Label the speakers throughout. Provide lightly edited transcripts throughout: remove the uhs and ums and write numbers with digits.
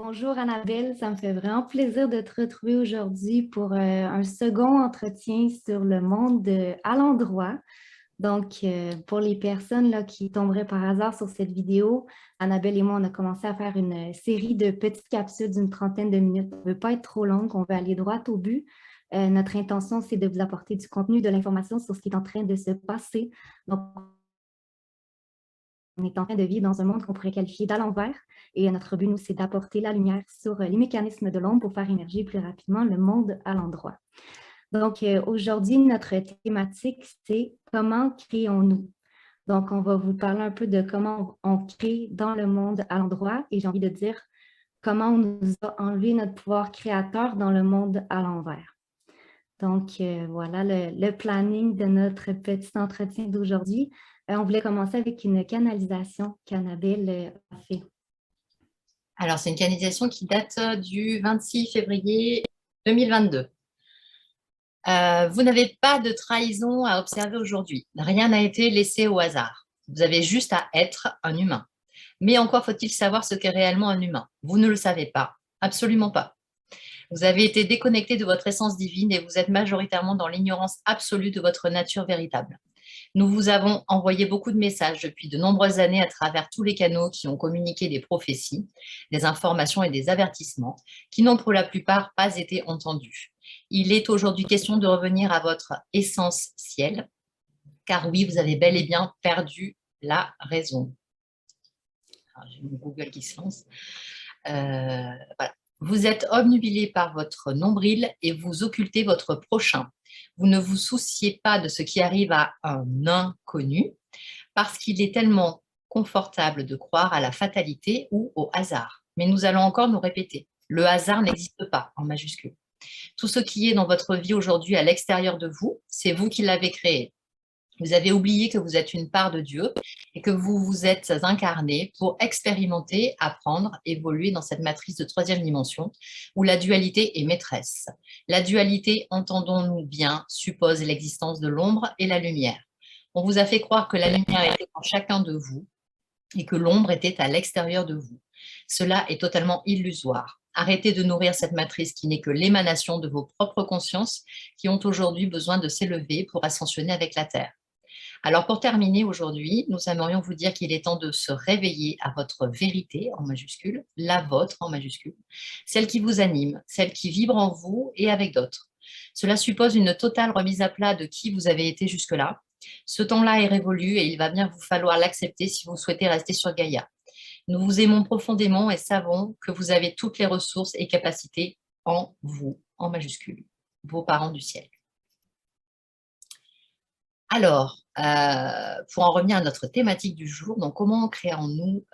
Speaker 1: Bonjour Annabelle, ça me fait vraiment plaisir de te retrouver aujourd'hui pour un second entretien sur le monde à l'endroit. Donc, pour les personnes là, qui tomberaient par hasard sur cette vidéo, Annabelle et moi, on a commencé à faire une série de petites capsules d'une trentaine de minutes. On ne veut pas être trop longue, on veut aller droit au but. Notre intention, c'est de vous apporter du contenu, de l'information sur ce qui est en train de se passer. Donc, on est en train de vivre dans un monde qu'on pourrait qualifier d'à l'envers. Et notre but, nous, c'est d'apporter la lumière sur les mécanismes de l'ombre pour faire émerger plus rapidement le monde à l'endroit. Donc, aujourd'hui, notre thématique, c'est comment créons-nous? Donc, on va vous parler un peu de comment on crée dans le monde à l'endroit. Et j'ai envie de dire comment on nous a enlevé notre pouvoir créateur dans le monde à l'envers. Donc, voilà le planning de notre petit entretien d'aujourd'hui. On voulait commencer avec une canalisation qu'Annabelle a fait.
Speaker 2: Alors, c'est une canalisation qui date du 26 février 2022. Vous n'avez pas de trahison à observer aujourd'hui. Rien n'a été laissé au hasard. Vous avez juste à être un humain. Mais encore faut-il savoir ce qu'est réellement un humain. Vous ne le savez pas, absolument pas. Vous avez été déconnecté de votre essence divine et vous êtes majoritairement dans l'ignorance absolue de votre nature véritable. Nous vous avons envoyé beaucoup de messages depuis de nombreuses années à travers tous les canaux qui ont communiqué des prophéties, des informations et des avertissements qui n'ont pour la plupart pas été entendus. Il est aujourd'hui question de revenir à votre essence ciel, car oui, vous avez bel et bien perdu la raison. J'ai mon Google qui se lance. Voilà. Vous êtes obnubilé par votre nombril et vous occultez votre prochain. Vous ne vous souciez pas de ce qui arrive à un inconnu parce qu'il est tellement confortable de croire à la fatalité ou au hasard. Mais nous allons encore nous répéter, le hasard n'existe pas en majuscule. Tout ce qui est dans votre vie aujourd'hui à l'extérieur de vous, c'est vous qui l'avez créé. Vous avez oublié que vous êtes une part de Dieu et que vous vous êtes incarné pour expérimenter, apprendre, évoluer dans cette matrice de troisième dimension où la dualité est maîtresse. La dualité, entendons-nous bien, suppose l'existence de l'ombre et la lumière. On vous a fait croire que la lumière était en chacun de vous et que l'ombre était à l'extérieur de vous. Cela est totalement illusoire. Arrêtez de nourrir cette matrice qui n'est que l'émanation de vos propres consciences qui ont aujourd'hui besoin de s'élever pour ascensionner avec la Terre. Alors pour terminer aujourd'hui, nous aimerions vous dire qu'il est temps de se réveiller à votre vérité en majuscule, la vôtre en majuscule, celle qui vous anime, celle qui vibre en vous et avec d'autres. Cela suppose une totale remise à plat de qui vous avez été jusque-là. Ce temps-là est révolu et il va bien vous falloir l'accepter si vous souhaitez rester sur Gaïa. Nous vous aimons profondément et savons que vous avez toutes les ressources et capacités en vous, en majuscule, vos parents du ciel. Alors, pour en revenir à notre thématique du jour, donc comment créons-nous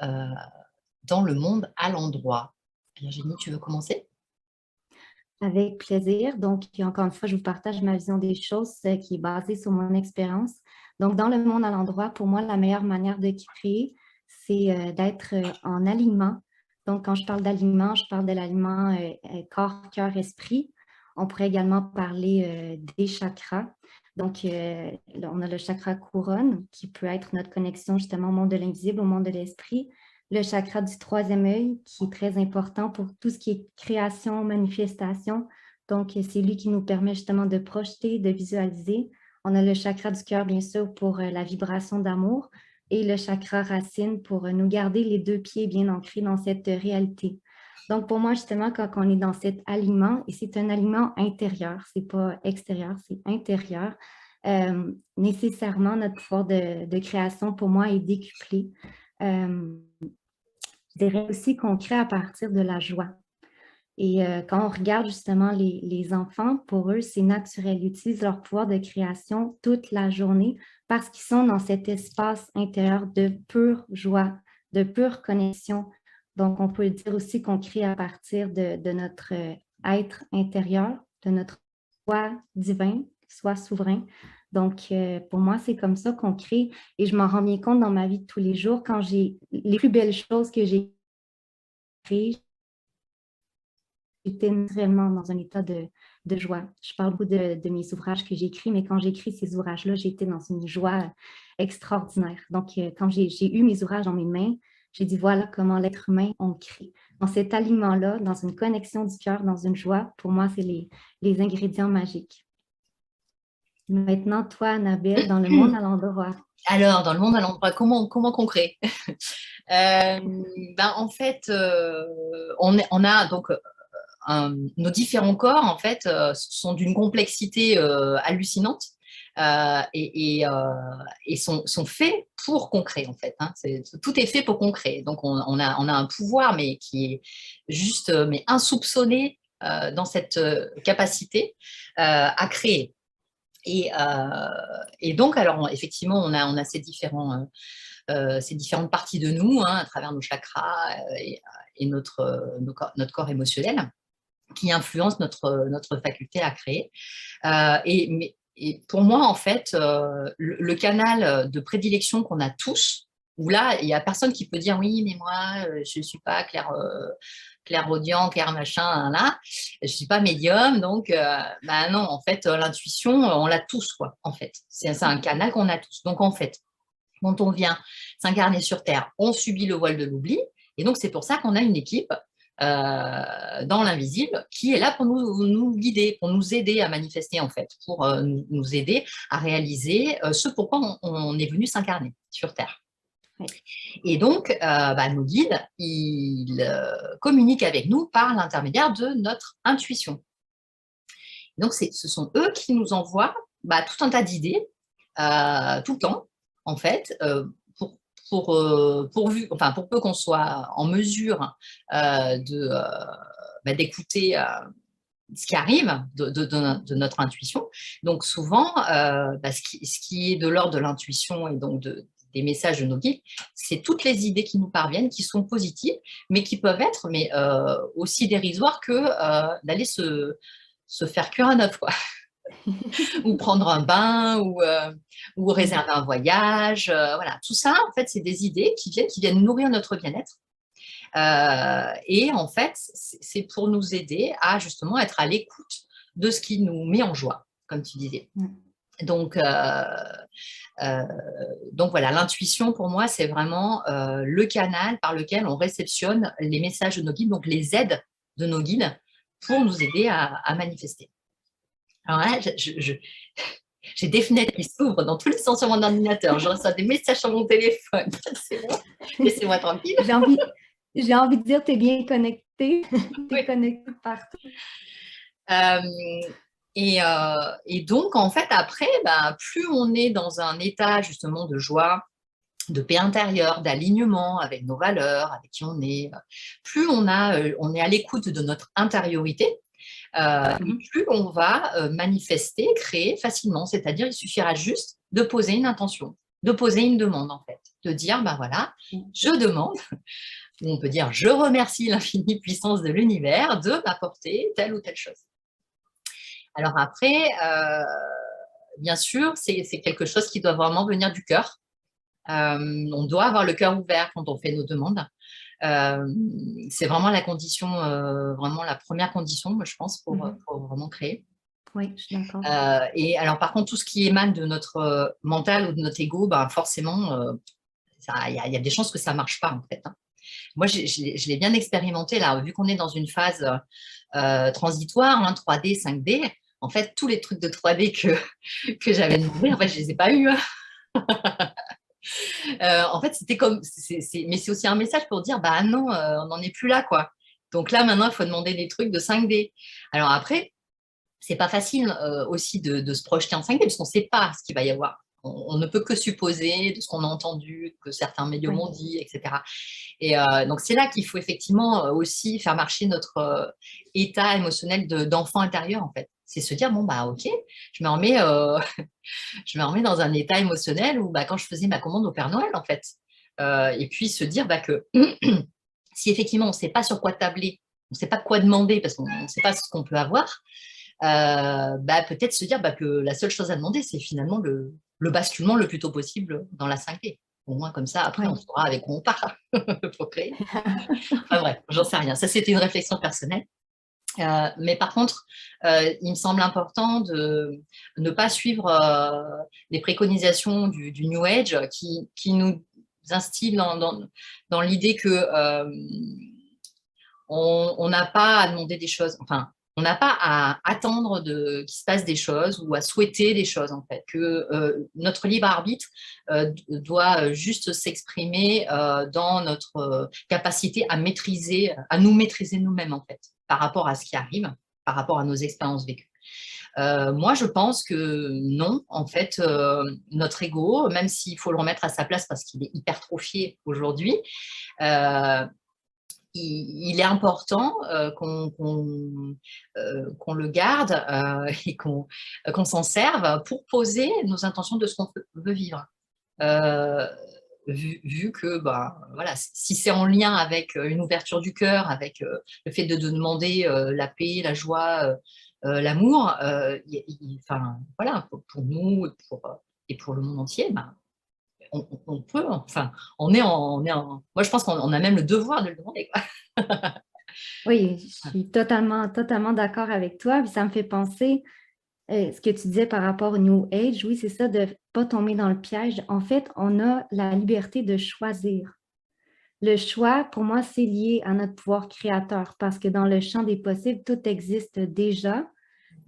Speaker 2: dans le monde à l'endroit? Virginie, tu veux commencer?
Speaker 1: Avec plaisir. Donc, encore une fois, je vous partage ma vision des choses qui est basée sur mon expérience. Donc, dans le monde à l'endroit, pour moi, la meilleure manière de créer, c'est d'être en alignement. Donc, quand je parle d'alignement, je parle de l'alignement corps, cœur, esprit. On pourrait également parler des chakras. Donc, là, on a le chakra couronne qui peut être notre connexion justement au monde de l'invisible, au monde de l'esprit. Le chakra du troisième œil qui est très important pour tout ce qui est création, manifestation. Donc, c'est lui qui nous permet justement de projeter, de visualiser. On a le chakra du cœur, bien sûr, pour la vibration d'amour et le chakra racine pour nous garder les deux pieds bien ancrés dans cette réalité. Donc, pour moi, justement, quand on est dans cet alignement, et c'est un alignement intérieur, c'est pas extérieur, c'est intérieur, nécessairement, notre pouvoir de création, pour moi, est décuplé. Je dirais aussi qu'on crée à partir de la joie. Et quand on regarde justement les enfants, pour eux, c'est naturel. Ils utilisent leur pouvoir de création toute la journée parce qu'ils sont dans cet espace intérieur de pure joie, de pure connexion. Donc, on peut dire aussi qu'on crée à partir de notre être intérieur, de notre soi divin, soi souverain. Donc, pour moi, c'est comme ça qu'on crée et je m'en rends bien compte dans ma vie de tous les jours quand j'ai les plus belles choses que j'ai créées, j'étais naturellement dans un état de joie. Je parle beaucoup de mes ouvrages que j'écris, mais quand j'écris ces ouvrages-là, j'étais dans une joie extraordinaire. Donc, quand j'ai eu mes ouvrages dans mes mains, j'ai dit, voilà comment l'être humain, on crée. Dans cet aliment-là, dans une connexion du cœur, dans une joie, pour moi, c'est les ingrédients magiques. Maintenant, toi, Annabelle, dans le monde à l'endroit.
Speaker 2: Alors, dans le monde à l'endroit, comment qu'on crée? En fait, on a donc nos différents corps, en fait, sont d'une complexité hallucinante et sont faits pour qu'on crée, en fait. Hein. Tout est fait pour qu'on crée. Donc, on a un pouvoir, mais qui est juste mais insoupçonné dans cette capacité à créer. Et donc, alors, effectivement, on a ces différentes parties de nous, hein, à travers nos chakras et notre corps émotionnel, qui influencent notre faculté à créer. Et pour moi, en fait, le canal de prédilection qu'on a tous, où là, il n'y a personne qui peut dire oui, mais moi, je ne suis pas clairaudient, clair machin, là, je ne suis pas médium, donc non, en fait, l'intuition, on l'a tous, quoi, en fait. C'est un canal qu'on a tous. Donc, en fait, quand on vient s'incarner sur Terre, on subit le voile de l'oubli, et donc c'est pour ça qu'on a une équipe dans l'invisible qui est là pour nous guider, pour nous aider à manifester, en fait, pour nous aider à réaliser ce pourquoi on est venu s'incarner sur Terre.
Speaker 1: Oui.
Speaker 2: Et donc, nos guides, ils communiquent avec nous par l'intermédiaire de notre intuition. Donc, ce sont eux qui nous envoient tout un tas d'idées, tout le temps, en fait, pour peu qu'on soit en mesure d'écouter ce qui arrive de notre intuition. Donc souvent, ce qui est de l'ordre de l'intuition et donc des messages de nos guides, c'est toutes les idées qui nous parviennent, qui sont positives, mais qui peuvent être aussi dérisoires que d'aller se faire cuire un œuf, quoi. Ou prendre un bain, ou réserver un voyage. Voilà, tout ça, en fait, c'est des idées qui viennent nourrir notre bien-être. Et en fait, c'est pour nous aider à justement être à l'écoute de ce qui nous met en joie, comme tu disais. Donc voilà, l'intuition pour moi, c'est vraiment le canal par lequel on réceptionne les messages de nos guides, donc les aides de nos guides pour nous aider à manifester. Alors là, j'ai des fenêtres qui s'ouvrent dans tous les sens sur mon ordinateur. Je reçois des messages sur mon téléphone. C'est bon, laissez-moi tranquille.
Speaker 1: J'ai envie de dire, tu es bien connecté. Tu es connecté partout.
Speaker 2: Et donc, en fait, après, plus on est dans un état justement de joie, de paix intérieure, d'alignement avec nos valeurs, avec qui on est, plus on est à l'écoute de notre intériorité, et plus on va manifester, créer facilement. C'est-à-dire, il suffira juste de poser une intention, de poser une demande, en fait. De dire, voilà, je demande, ou on peut dire, je remercie l'infinie puissance de l'univers de m'apporter telle ou telle chose. Alors après, bien sûr, c'est quelque chose qui doit vraiment venir du cœur. On doit avoir le cœur ouvert quand on fait nos demandes. C'est vraiment la condition, vraiment la première condition, je pense, pour vraiment créer.
Speaker 1: Oui, je suis d'accord.
Speaker 2: Et alors, par contre, tout ce qui émane de notre mental ou de notre ego, forcément, il y a des chances que ça ne marche pas, en fait. Hein. Moi, je l'ai bien expérimenté, là, vu qu'on est dans une phase transitoire, 3D, 5D. En fait, tous les trucs de 3D que j'avais demandé, en fait, je ne les ai pas eus. En fait, c'était comme, mais c'est aussi un message pour dire, non, on n'en est plus là, quoi. Donc là, maintenant, il faut demander des trucs de 5D. Alors après, c'est pas facile aussi de se projeter en 5D, parce qu'on ne sait pas ce qu'il va y avoir. On ne peut que supposer de ce qu'on a entendu, que certains médiums ont dit, etc. Et donc, c'est là qu'il faut effectivement aussi faire marcher notre état émotionnel d'enfant intérieur, en fait. C'est se dire, ok, je me remets dans un état émotionnel où quand je faisais ma commande au Père Noël, en fait. Et puis se dire que si effectivement on ne sait pas sur quoi tabler, on ne sait pas quoi demander parce qu'on ne sait pas ce qu'on peut avoir, peut-être se dire que la seule chose à demander, c'est finalement le basculement le plus tôt possible dans la 5D. Au moins comme ça, après, on saura avec où on part pour créer. Enfin bref, j'en sais rien. Ça, c'était une réflexion personnelle. Mais par contre, il me semble important de ne pas suivre les préconisations du New Age qui nous instille dans l'idée que on n'a pas à demander des choses, enfin, on n'a pas à attendre qu'il se passe des choses ou à souhaiter des choses, en fait, que notre libre arbitre doit juste s'exprimer dans notre capacité à nous maîtriser nous-mêmes, en fait, par rapport à ce qui arrive, par rapport à nos expériences vécues. Moi, je pense que non, en fait, notre ego, même s'il faut le remettre à sa place parce qu'il est hypertrophié aujourd'hui, il est important qu'on le garde et qu'on s'en serve pour poser nos intentions de ce qu'on veut vivre. Vu que bah, voilà, si c'est en lien avec une ouverture du cœur, avec le fait de demander la paix, la joie, l'amour, enfin, voilà, pour nous et pour le monde entier, bah, on peut, enfin, moi je pense qu'on a même le devoir de le demander, quoi.
Speaker 1: Oui, je suis totalement d'accord avec toi. Puis ça me fait penser, ce que tu disais par rapport au New Age, oui, c'est ça, de ne pas tomber dans le piège. En fait, on a la liberté de choisir. Le choix, pour moi, c'est lié à notre pouvoir créateur parce que dans le champ des possibles, tout existe déjà.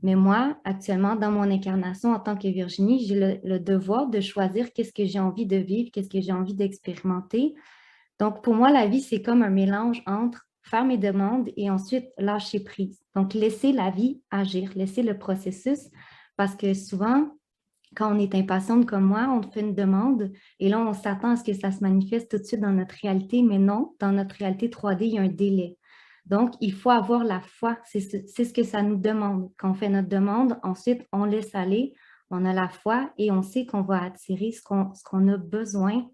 Speaker 1: Mais moi, actuellement, dans mon incarnation en tant que Virginie, j'ai le devoir de choisir qu'est-ce que j'ai envie de vivre, qu'est-ce que j'ai envie d'expérimenter. Donc, pour moi, la vie, c'est comme un mélange entre faire mes demandes et ensuite lâcher prise. Donc, laisser la vie agir, laisser le processus, parce que souvent, quand on est impatiente comme moi, on fait une demande et là, on s'attend à ce que ça se manifeste tout de suite dans notre réalité, mais non, dans notre réalité 3D, il y a un délai. Donc, il faut avoir la foi, c'est ce que ça nous demande. Quand on fait notre demande, ensuite, on laisse aller, on a la foi et on sait qu'on va attirer ce qu'on a besoin.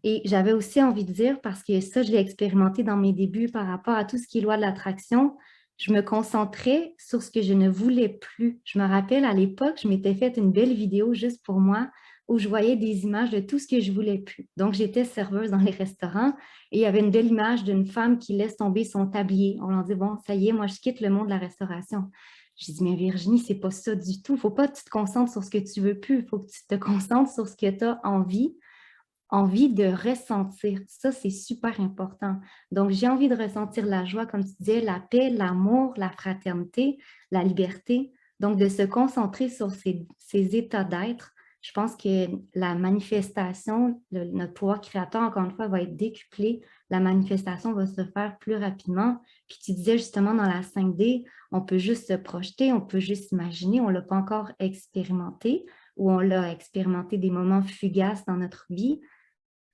Speaker 1: Et j'avais aussi envie de dire, parce que ça, je l'ai expérimenté dans mes débuts par rapport à tout ce qui est loi de l'attraction, je me concentrais sur ce que je ne voulais plus. Je me rappelle, à l'époque, je m'étais fait une belle vidéo juste pour moi où je voyais des images de tout ce que je voulais plus. Donc, j'étais serveuse dans les restaurants et il y avait une belle image d'une femme qui laisse tomber son tablier. On leur dit, bon, ça y est, moi, je quitte le monde de la restauration. Je dis, mais Virginie, c'est pas ça du tout. Il ne faut pas que tu te concentres sur ce que tu veux plus. Il faut que tu te concentres sur ce que tu as envie de ressentir. Ça, c'est super important. Donc, j'ai envie de ressentir la joie, comme tu disais, la paix, l'amour, la fraternité, la liberté. Donc, de se concentrer sur ces états d'être. Je pense que la manifestation, notre pouvoir créateur, encore une fois, va être décuplé. La manifestation va se faire plus rapidement. Puis tu disais justement dans la 5D, on peut juste se projeter, on peut juste imaginer, on ne l'a pas encore expérimenté ou on l'a expérimenté des moments fugaces dans notre vie.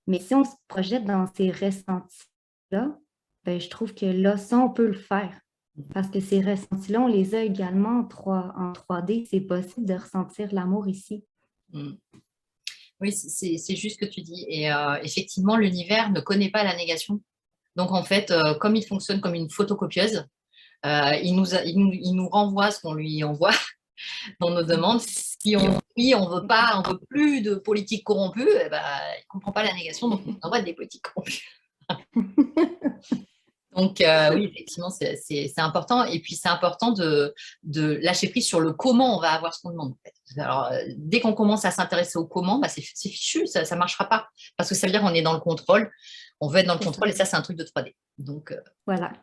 Speaker 1: Mais si on se projette dans ces ressentis-là, ben, je trouve que là, ça, on peut le faire. Parce que ces ressentis-là, on les a également en 3D. C'est possible de ressentir l'amour ici.
Speaker 2: Oui, c'est juste ce que tu dis. Et effectivement, l'univers ne connaît pas la négation. Donc, en fait, comme il fonctionne comme une photocopieuse, il nous renvoie ce qu'on lui envoie dans nos demandes. Si on dit on veut plus de politique corrompue, eh ben, il ne comprend pas la négation, donc on envoie des politiques corrompues. Donc, oui, effectivement, c'est important. Et puis, c'est important de lâcher prise sur le comment on va avoir ce qu'on demande. En fait. Alors, dès qu'on commence à s'intéresser au comment, bah, c'est fichu, ça ne marchera pas. Parce que ça veut dire qu'on est dans le contrôle. On veut être dans le contrôle et ça, c'est un truc de 3D. Donc,
Speaker 1: voilà.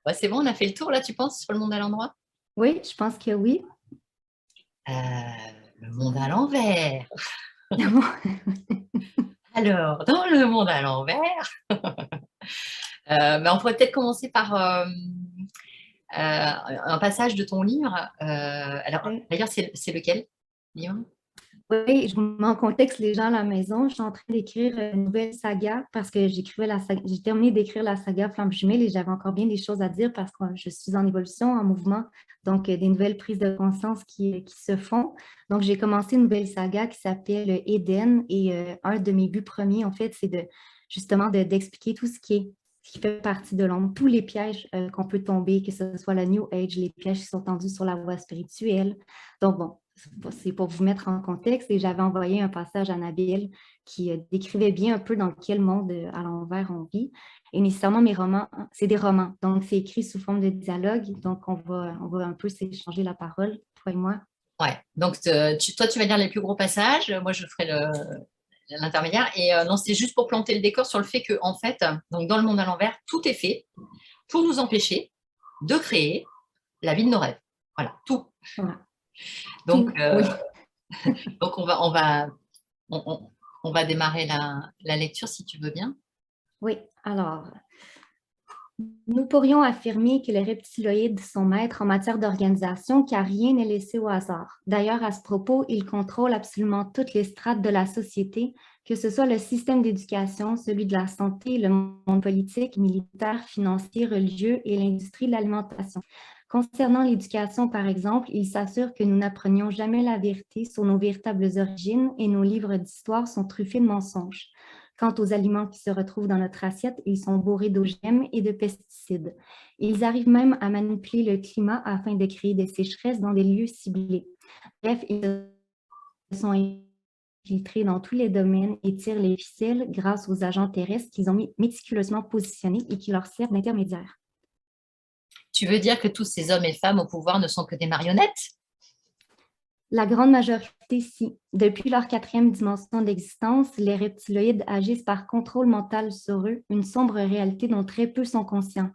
Speaker 2: Ouais, c'est bon, on a fait le tour, là, tu penses, sur le monde à l'endroit?
Speaker 1: Oui, je pense que oui.
Speaker 2: Le monde à l'envers. Alors, dans le monde à l'envers, on pourrait peut-être commencer par un passage de ton livre. Alors, d'ailleurs, c'est lequel, livre?
Speaker 1: Oui, je vous mets en contexte les gens à la maison. Je suis en train d'écrire une nouvelle saga parce que j'ai terminé d'écrire la saga Flamme jumelle et j'avais encore bien des choses à dire parce que je suis en évolution, en mouvement. Donc, des nouvelles prises de conscience qui se font. Donc, j'ai commencé une nouvelle saga qui s'appelle Éden et un de mes buts premiers, en fait, c'est justement d'expliquer tout ce qui fait partie de l'ombre, tous les pièges qu'on peut tomber, que ce soit la New Age, les pièges qui sont tendus sur la voie spirituelle. Donc, bon, c'est pour vous mettre en contexte et j'avais envoyé un passage à Nabil qui décrivait bien un peu dans quel monde à l'envers on vit. Et nécessairement, mes romans, c'est des romans, donc c'est écrit sous forme de dialogue, donc on va un peu s'échanger la parole, toi et moi.
Speaker 2: Ouais, donc toi, tu vas dire les plus gros passages, moi, je ferai l'intermédiaire. Et non, c'est juste pour planter le décor sur le fait que, en fait, donc dans le monde à l'envers, tout est fait pour nous empêcher de créer la vie de nos rêves. Voilà, tout.
Speaker 1: Voilà.
Speaker 2: Donc,
Speaker 1: Tout, oui.
Speaker 2: donc on va démarrer la lecture si tu veux bien.
Speaker 1: Oui, alors, nous pourrions affirmer que les reptiloïdes sont maîtres en matière d'organisation car rien n'est laissé au hasard. D'ailleurs, à ce propos, ils contrôlent absolument toutes les strates de la société, que ce soit le système d'éducation, celui de la santé, le monde politique, militaire, financier, religieux et l'industrie de l'alimentation. Concernant l'éducation, par exemple, ils s'assurent que nous n'apprenions jamais la vérité sur nos véritables origines et nos livres d'histoire sont truffés de mensonges. Quant aux aliments qui se retrouvent dans notre assiette, ils sont bourrés d'OGM et de pesticides. Ils arrivent même à manipuler le climat afin de créer des sécheresses dans des lieux ciblés. Bref, ils sont infiltrés dans tous les domaines et tirent les ficelles grâce aux agents terrestres qu'ils ont méticuleusement positionnés et qui leur servent d'intermédiaires.
Speaker 2: Tu veux dire que tous ces hommes et femmes au pouvoir ne sont que des marionnettes?
Speaker 1: La grande majorité, si. Depuis leur 4e dimension d'existence, les reptiloïdes agissent par contrôle mental sur eux, une sombre réalité dont très peu sont conscients.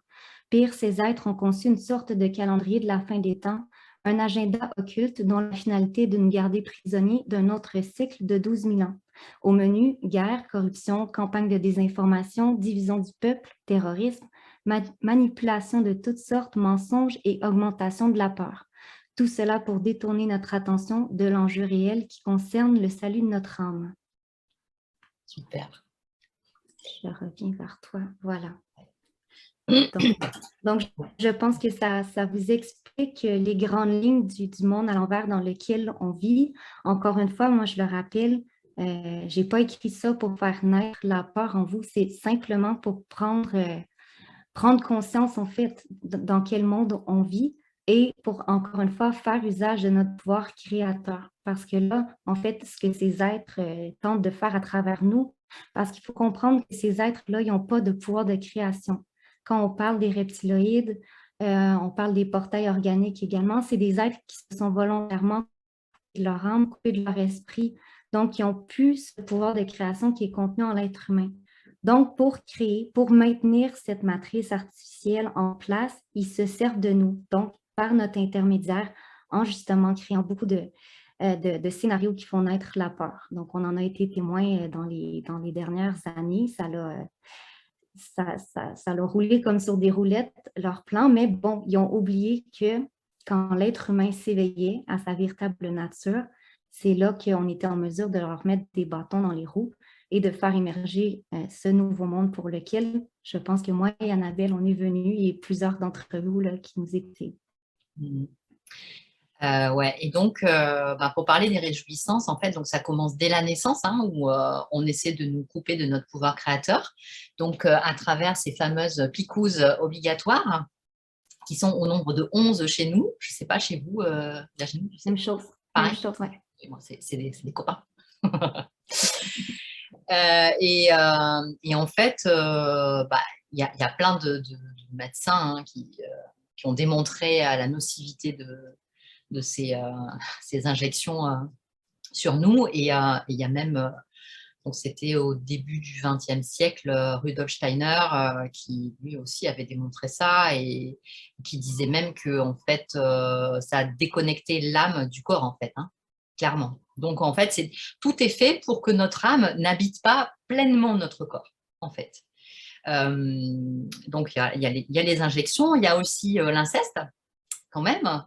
Speaker 1: Pire, ces êtres ont conçu une sorte de calendrier de la fin des temps, un agenda occulte dont la finalité est de nous garder prisonniers d'un autre cycle de 12 000 ans. Au menu, guerre, corruption, campagne de désinformation, division du peuple, terrorisme, manipulation de toutes sortes, mensonges et augmentation de la peur. Tout cela pour détourner notre attention de l'enjeu réel qui concerne le salut de notre âme.
Speaker 2: Super.
Speaker 1: Je reviens vers toi. Voilà. Donc je pense que ça vous explique les grandes lignes du monde à l'envers dans lequel on vit. Encore une fois, moi, je le rappelle, je n'ai pas écrit ça pour faire naître la peur en vous. C'est simplement pour prendre conscience, en fait, dans quel monde on vit. Et pour, encore une fois, faire usage de notre pouvoir créateur. Parce que là, en fait, ce que ces êtres tentent de faire à travers nous, parce qu'il faut comprendre que ces êtres-là, ils n'ont pas de pouvoir de création. Quand on parle des reptiloïdes, on parle des portails organiques également, c'est des êtres qui se sont volontairement de leur âme, coupés de leur esprit, donc qui ont plus ce pouvoir de création qui est contenu en l'être humain. Donc, pour créer, pour maintenir cette matrice artificielle en place, ils se servent de nous, donc par notre intermédiaire, en justement créant beaucoup de scénarios qui font naître la peur. Donc, on en a été témoin dans les dernières années. Ça l'a roulé comme sur des roulettes, leur plan, mais bon, ils ont oublié que quand l'être humain s'éveillait à sa véritable nature, c'est là qu'on était en mesure de leur mettre des bâtons dans les roues et de faire émerger ce nouveau monde pour lequel je pense que moi et Annabelle, on est venus et plusieurs d'entre vous là, qui nous écoutaient.
Speaker 2: Ouais. Et donc, pour parler des réjouissances, en fait, donc ça commence dès la naissance, hein, où on essaie de nous couper de notre pouvoir créateur, donc à travers ces fameuses picouzes obligatoires, qui sont au nombre de 11 chez nous. Je ne sais pas, chez vous, Virginie, tu sais.
Speaker 1: Même chose.
Speaker 2: Pareil.
Speaker 1: Même chose, ouais.
Speaker 2: C'est des copains. Et en fait, il y a plein de médecins hein, qui ont démontré la nocivité de ces injections sur nous. Et il y a même, donc c'était au début du XXe siècle, Rudolf Steiner, qui lui aussi avait démontré ça et qui disait même que en fait, ça a déconnecté l'âme du corps, en fait, hein, clairement. Donc, en fait, tout est fait pour que notre âme n'habite pas pleinement notre corps, en fait. Donc, il y a les injections, il y a aussi l'inceste, quand même,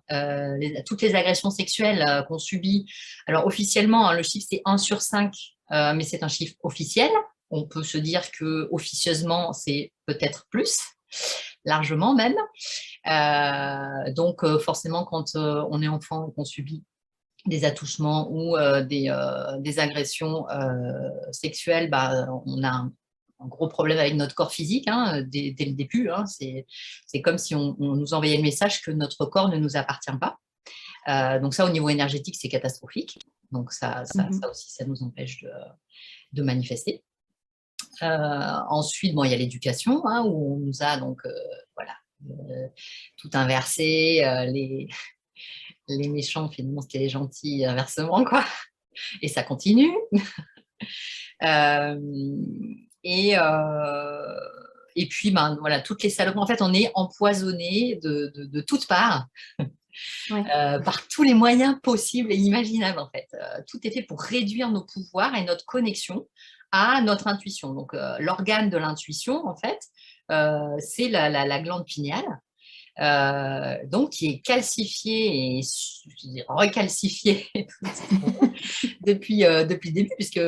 Speaker 2: toutes les agressions sexuelles qu'on subit. Alors, officiellement, hein, le chiffre, c'est 1 sur 5, mais c'est un chiffre officiel. On peut se dire que officieusement, c'est peut-être plus, largement même. Donc, forcément, quand on est enfant, qu'on subit des attouchements ou des agressions sexuelles, on a un gros problème avec notre corps physique hein, dès le début. Hein. C'est comme si on nous envoyait le message que notre corps ne nous appartient pas. Donc ça, au niveau énergétique, c'est catastrophique. Donc ça aussi, ça nous empêche de manifester. Ensuite, il y a l'éducation, hein, où on nous a donc tout inversé, les méchants, finalement, c'était les gentils, inversement, quoi. Et ça continue. Euh, et, et puis, ben, voilà, toutes les saloperies. En fait, on est empoisonné de toutes parts
Speaker 1: Ouais.
Speaker 2: par tous les moyens possibles et imaginables, en fait. Tout est fait pour réduire nos pouvoirs et notre connexion à notre intuition. Donc, l'organe de l'intuition, en fait, c'est la glande pinéale. Donc qui est calcifié et je dirais, recalcifié depuis le début, puisque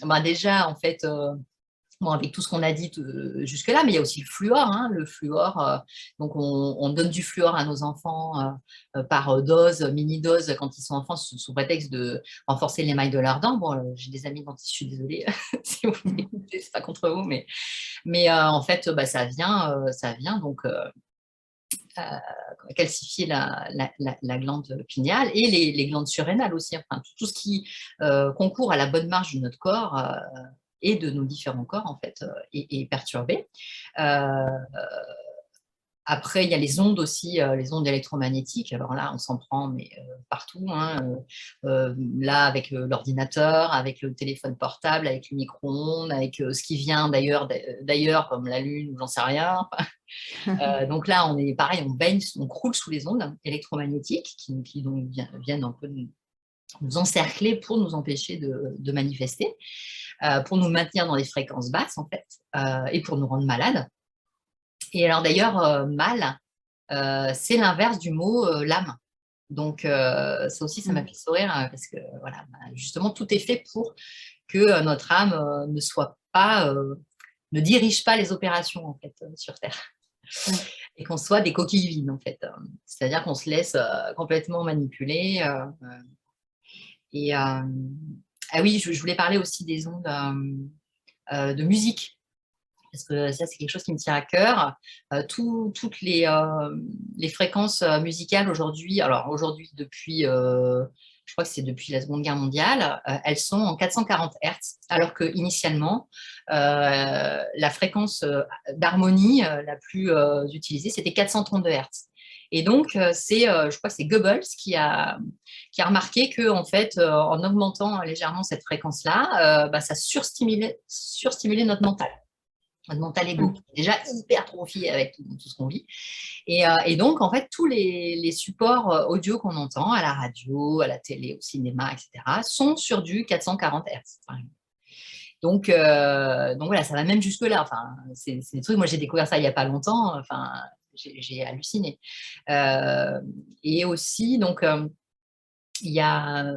Speaker 2: bah, déjà, en fait, bon, avec tout ce qu'on a dit jusque-là, mais il y a aussi le fluor. Hein, le fluor, donc on donne du fluor à nos enfants par dose, mini-dose, quand ils sont enfants, sous prétexte de renforcer l'émail de leurs dents. Bon, j'ai des amis dentistes, je suis désolée si vous m'écoutez, c'est pas contre vous, mais en fait, bah, ça vient donc calcifier la glande pinéale et les glandes surrénales aussi. Enfin, tout ce qui concourt à la bonne marche de notre corps et de nos différents corps, en fait, est perturbé. Euh, Après, il y a les ondes aussi, les ondes électromagnétiques. Alors là, on s'en prend mais, partout. Hein, là, avec l'ordinateur, avec le téléphone portable, avec le micro-ondes, avec ce qui vient d'ailleurs, comme la Lune ou j'en sais rien. Donc là, on est pareil, on baigne, on croule sous les ondes électromagnétiques qui donc viennent un peu nous encercler pour nous empêcher de manifester, pour nous maintenir dans des fréquences basses, en fait, et pour nous rendre malades. Et alors d'ailleurs, mal, c'est l'inverse du mot l'âme. Donc ça aussi, ça m'a fait sourire parce que voilà, bah, justement, tout est fait pour que notre âme ne soit pas, ne dirige pas les opérations en fait sur Terre.
Speaker 1: Ouais.
Speaker 2: Et qu'on soit des coquilles vides en fait. C'est-à-dire qu'on se laisse complètement manipuler. Et ah oui, je voulais parler aussi des ondes de musique parce que ça, c'est quelque chose qui me tient à cœur. Toutes les fréquences musicales aujourd'hui, alors aujourd'hui depuis, je crois que c'est depuis la Seconde Guerre mondiale, elles sont en 440 Hz, alors qu'initialement, la fréquence d'harmonie la plus utilisée, c'était 432 Hz. Et donc, je crois que c'est Goebbels qui a remarqué que, en fait, en augmentant légèrement cette fréquence-là, bah, ça surstimulait notre mental égo, qui est déjà hyper trophié avec tout ce qu'on vit. Et donc, en fait, tous les supports audio qu'on entend, à la radio, à la télé, au cinéma, etc., sont sur du 440 Hz, par exemple. Donc voilà, ça va même jusque-là. Enfin, c'est des trucs, moi j'ai découvert ça il n'y a pas longtemps, enfin, j'ai halluciné. Et aussi, donc, il y a,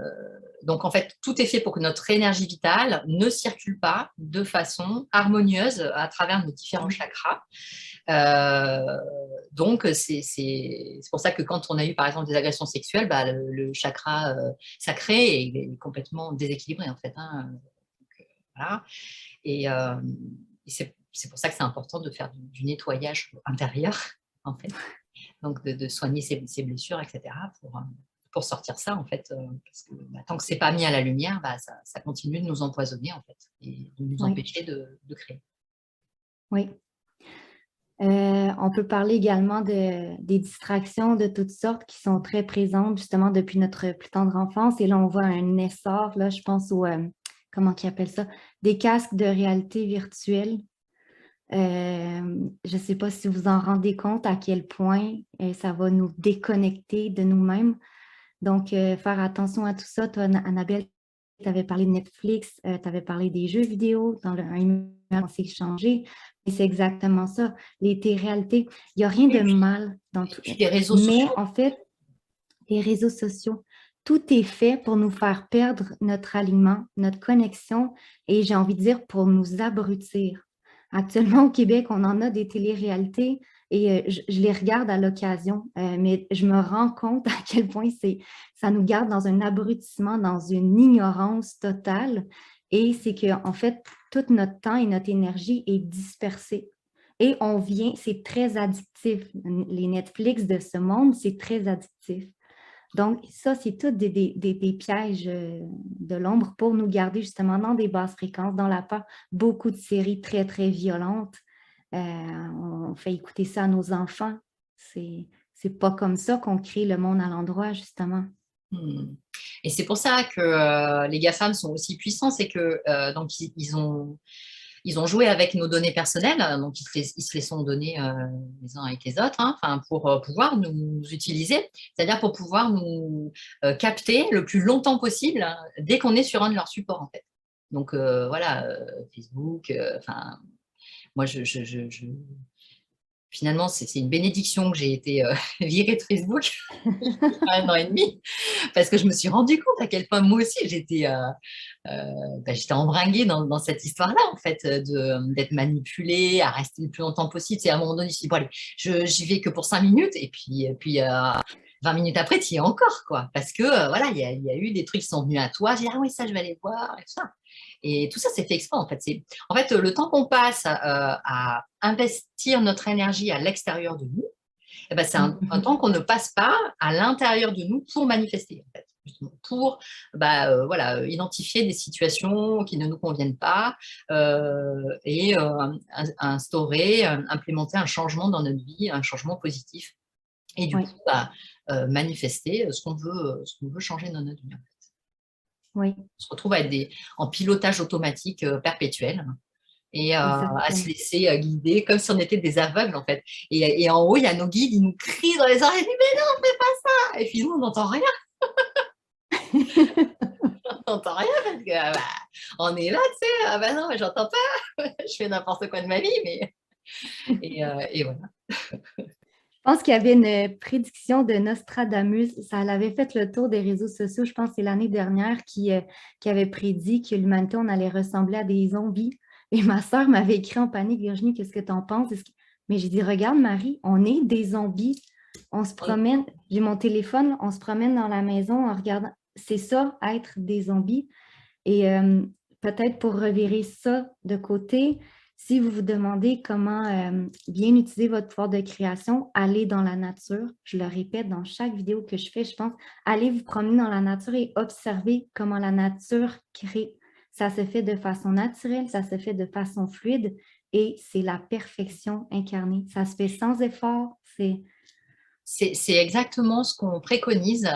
Speaker 2: donc en fait, tout est fait pour que notre énergie vitale ne circule pas de façon harmonieuse à travers nos différents chakras. Donc, c'est pour ça que quand on a eu, par exemple, des agressions sexuelles, bah, le chakra sacré est complètement déséquilibré, en fait. Hein. Donc, voilà. Et c'est pour ça que c'est important de faire du nettoyage intérieur, en fait. Donc, de soigner ses blessures, etc., pour sortir ça, en fait. Parce que bah, tant que c'est pas mis à la lumière, bah, ça continue de nous empoisonner, en fait, et de nous empêcher de créer.
Speaker 1: Oui. On peut parler également des distractions de toutes sortes qui sont très présentes justement depuis notre plus tendre enfance. Et là, on voit un essor, là, je pense aux, comment ils appellent ça, des casques de réalité virtuelle. Je ne sais pas si vous en rendez compte à quel point ça va nous déconnecter de nous-mêmes. Donc, faire attention à tout ça. Toi, Annabelle, tu avais parlé de Netflix, tu avais parlé des jeux vidéo, dans un email, on s'est échangé. Et c'est exactement ça, les réalités. Il n'y a rien de mal dans tout.
Speaker 2: Les réseaux
Speaker 1: Mais
Speaker 2: sociaux.
Speaker 1: en fait, les réseaux sociaux, tout est fait pour nous faire perdre notre alignement, notre connexion et j'ai envie de dire pour nous abrutir. Actuellement, au Québec, on en a des téléréalités et je les regarde à l'occasion, mais je me rends compte à quel point ça nous garde dans un abrutissement, dans une ignorance totale. Et c'est qu'en fait, tout notre temps et notre énergie est dispersée. Et c'est très addictif. Les Netflix de ce monde, c'est très addictif. Donc, ça, c'est tout des pièges de l'ombre pour nous garder justement dans des basses fréquences, dans la peur. Beaucoup de séries très, très violentes. On fait écouter ça à nos enfants. C'est pas comme ça qu'on crée le monde à l'endroit, justement.
Speaker 2: Et c'est pour ça que les GAFAM sont aussi puissants, c'est que donc ils ont joué avec nos données personnelles, donc ils se les sont données les uns avec les autres, hein, pour pouvoir nous utiliser, c'est-à-dire pour pouvoir nous capter le plus longtemps possible dès qu'on est sur un de leurs supports, en fait. Donc voilà, Facebook, moi finalement, c'est une bénédiction que j'ai été virée de Facebook un an et demi, parce que je me suis rendu compte à quel point moi aussi j'étais embringuée dans cette histoire-là, en fait, d'être manipulée, à rester le plus longtemps possible. C'est à un moment donné, je me suis dit, bon, allez, j'y vais que pour 5 minutes, et puis 20 minutes après, tu y es encore, quoi. Parce que, voilà, il y a eu des trucs qui sont venus à toi. J'ai dit, ah oui, ça, je vais aller voir, et tout ça. Et tout ça, c'est fait exprès, en fait. En fait, le temps qu'on passe à investir notre énergie à l'extérieur de nous, eh ben, c'est un temps qu'on ne passe pas à l'intérieur de nous pour manifester, en fait, justement, pour voilà, identifier des situations qui ne nous conviennent pas et instaurer, implémenter un changement dans notre vie, un changement positif. Et du coup, manifester ce qu'on veut changer dans notre vie, en fait.
Speaker 1: Oui.
Speaker 2: On se retrouve à être en pilotage automatique perpétuel et à se laisser guider comme si on était des aveugles, en fait. Et en haut, il y a nos guides, ils nous crient dans les oreilles, mais non, fais pas ça. Et puis nous, on n'entend rien. On n'entend rien parce que on est là, tu sais, non, mais j'entends pas. Je fais n'importe quoi de ma vie, mais et voilà.
Speaker 1: Je pense qu'il y avait une prédiction de Nostradamus, ça avait fait le tour des réseaux sociaux, je pense que c'est l'année dernière, qui avait prédit que l'humanité, on allait ressembler à des zombies. Et ma sœur m'avait écrit en panique, Virginie, qu'est-ce que tu en penses? Mais j'ai dit, regarde Marie, on est des zombies. On se promène, j'ai mon téléphone, on se promène dans la maison en regardant. C'est ça, être des zombies. Et peut-être pour revirer ça de côté, si vous vous demandez comment bien utiliser votre pouvoir de création, allez dans la nature. Je le répète dans chaque vidéo que je fais, je pense, allez vous promener dans la nature et observez comment la nature crée. Ça se fait de façon naturelle, ça se fait de façon fluide et c'est la perfection incarnée. Ça se fait sans effort.
Speaker 2: C'est exactement ce qu'on préconise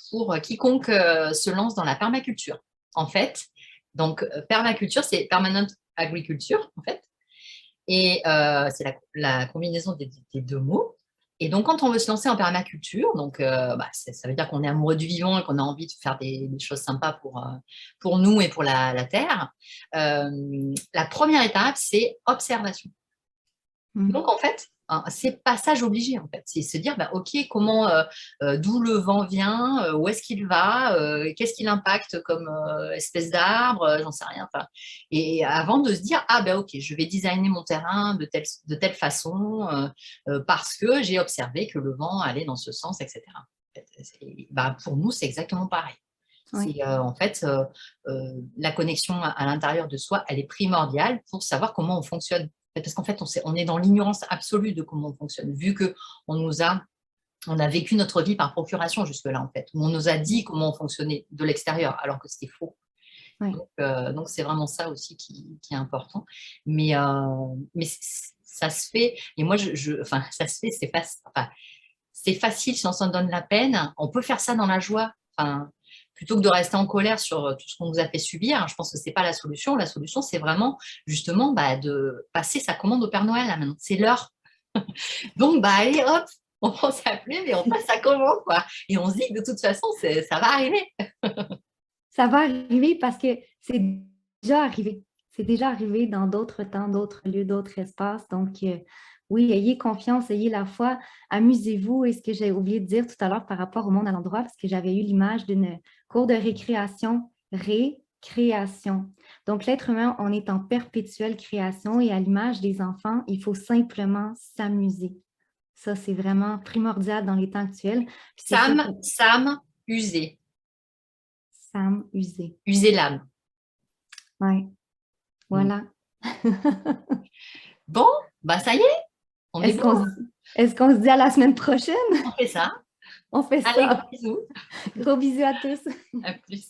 Speaker 2: pour quiconque se lance dans la permaculture. En fait, donc permaculture, c'est permanent agriculture, en fait. Et c'est la combinaison des deux mots. Et donc, quand on veut se lancer en permaculture, donc, ça veut dire qu'on est amoureux du vivant et qu'on a envie de faire des choses sympas pour nous et pour la Terre. La première étape, c'est observation. Donc, en fait, c'est passage obligé, en fait. C'est se dire, OK, comment, d'où le vent vient, où est-ce qu'il va, qu'est-ce qu'il impacte comme espèce d'arbre, j'en sais rien. Et avant de se dire, OK, je vais designer mon terrain de telle façon parce que j'ai observé que le vent allait dans ce sens, etc. Pour nous, c'est exactement pareil.
Speaker 1: Oui.
Speaker 2: C'est en fait la connexion à l'intérieur de soi, elle est primordiale pour savoir comment on fonctionne. Parce qu'en fait, on est dans l'ignorance absolue de comment on fonctionne, vu qu'on a vécu notre vie par procuration jusque-là, en fait. On nous a dit comment on fonctionnait de l'extérieur, alors que c'était faux.
Speaker 1: Oui.
Speaker 2: Donc, c'est vraiment ça aussi qui est important. Mais ça se fait, et moi, ça se fait, c'est facile si on s'en donne la peine. On peut faire ça dans la joie. Plutôt que de rester en colère sur tout ce qu'on nous a fait subir, je pense que ce n'est pas la solution. La solution, c'est vraiment justement de passer sa commande au Père Noël. Là, maintenant, c'est l'heure. Donc, allez, hop, on prend sa plume et on passe sa commande, quoi. Et on se dit que de toute façon, ça va arriver.
Speaker 1: Ça va arriver parce que c'est déjà arrivé. C'est déjà arrivé dans d'autres temps, d'autres lieux, d'autres espaces. Donc, oui, ayez confiance, ayez la foi, amusez-vous. Et ce que j'ai oublié de dire tout à l'heure par rapport au monde à l'endroit, parce que j'avais eu l'image d'une cour de récréation, récréation. Donc, l'être humain, on est en perpétuelle création et à l'image des enfants, il faut simplement s'amuser. Ça, c'est vraiment primordial dans les temps actuels.
Speaker 2: Sam, user.
Speaker 1: Sam, user.
Speaker 2: User l'âme.
Speaker 1: Oui, voilà.
Speaker 2: Bon, ça y est.
Speaker 1: Est-ce qu'on se dit à la semaine prochaine?
Speaker 2: On fait ça.
Speaker 1: On fait ça.
Speaker 2: Allez, gros bisous.
Speaker 1: Gros bisous à tous.
Speaker 2: À plus.